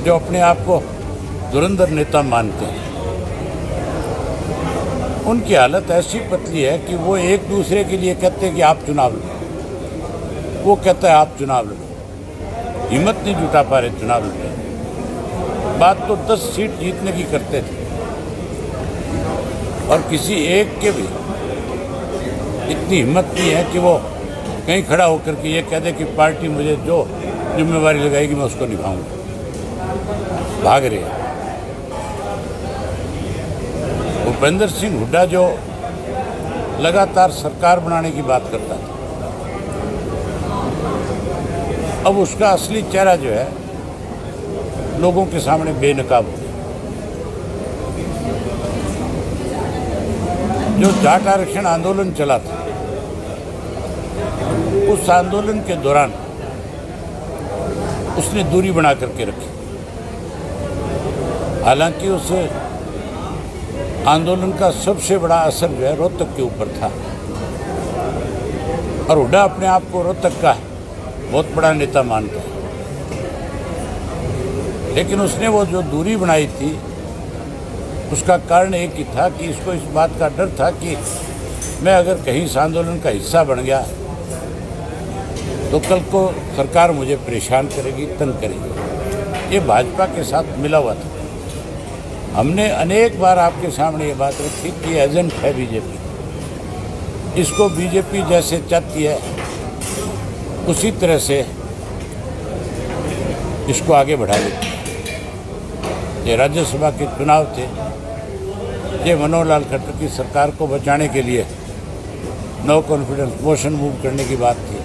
जो अपने आप को धुरंधर नेता मानते हैं, उनकी हालत ऐसी पतली है कि वो एक दूसरे के लिए कहते हैं कि आप चुनाव लड़ो, वो कहता है आप चुनाव लड़ो। हिम्मत नहीं जुटा पा रहे चुनाव लड़ने। बात तो 10 सीट जीतने की करते थे और किसी एक के भी इतनी हिम्मत नहीं है कि वो कहीं खड़ा होकर के ये कह दे कि पार्टी मुझे जो जिम्मेवारी लगाएगी मैं उसको निभाऊंगा। भाग रहे हैं। भूपेंद्र सिंह हुड्डा जो लगातार सरकार बनाने की बात करता था, अब उसका असली चेहरा जो है लोगों के सामने बेनकाब हो गया। जो जाट आरक्षण आंदोलन चला था, उस आंदोलन के दौरान उसने दूरी बना करके रखी। हालांकि उस आंदोलन का सबसे बड़ा असर जो है रोहतक के ऊपर था और हुड्डा अपने आप को रोहतक का बहुत बड़ा नेता मानता है। लेकिन उसने वो जो दूरी बनाई थी उसका कारण एक ही था कि इसको इस बात का डर था कि मैं अगर कहीं इस आंदोलन का हिस्सा बन गया तो कल को सरकार मुझे परेशान करेगी, तंग करेगी। ये भाजपा के साथ मिला हुआ था। हमने अनेक बार आपके सामने ये बात रखी कि एजेंट है बीजेपी, इसको बीजेपी जैसे चाहती है उसी तरह से इसको आगे बढ़ा देती है। ये राज्यसभा के चुनाव थे, ये मनोहर लाल खट्टर की सरकार को बचाने के लिए नो कॉन्फिडेंस मोशन मूव करने की बात थी।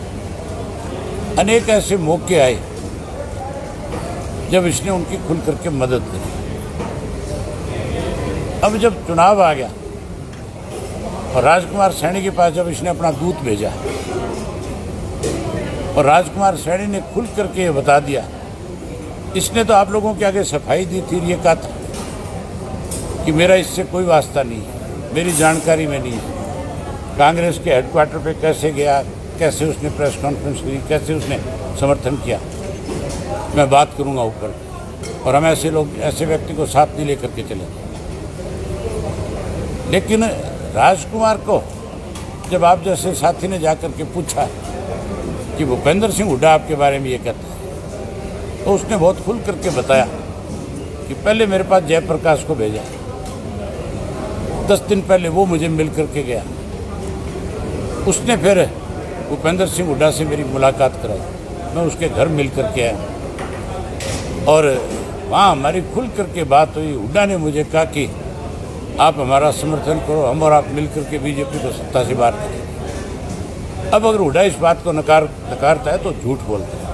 अनेक ऐसे मौके आए जब इसने उनकी खुल करके मदद करी। अब जब चुनाव आ गया और राजकुमार सैनी के पास जब इसने अपना दूत भेजा और राजकुमार सैनी ने खुल करके ये बता दिया, इसने तो आप लोगों के आगे सफाई दी थी, ये कहा था कि मेरा इससे कोई वास्ता नहीं है, मेरी जानकारी में नहीं है। कांग्रेस के हेडक्वार्टर पे कैसे गया, कैसे उसने प्रेस कॉन्फ्रेंस की, कैसे उसने समर्थन किया, मैं बात करूंगा ऊपर। और हम ऐसे लोग, ऐसे व्यक्ति को साथ नहीं लेकर के चले। लेकिन राजकुमार को जब आप जैसे साथी ने जाकर के पूछा कि भूपेंद्र सिंह हुड्डा आपके बारे में ये कहता है, तो उसने बहुत खुल करके बताया कि पहले मेरे पास जयप्रकाश को भेजा, 10 दिन पहले वो मुझे मिल करके गया, उसने फिर भूपेंद्र सिंह हुड्डा से मेरी मुलाकात कराई, मैं उसके घर मिल करके आया और वहाँ हमारी खुल करके बात हुई। हुड्डा ने मुझे कहा कि आप हमारा समर्थन करो, हम और आप मिल करके बीजेपी को सत्ता से बाहर करें। अब अगर हुड्डा इस बात को नकारता है तो झूठ बोलता है।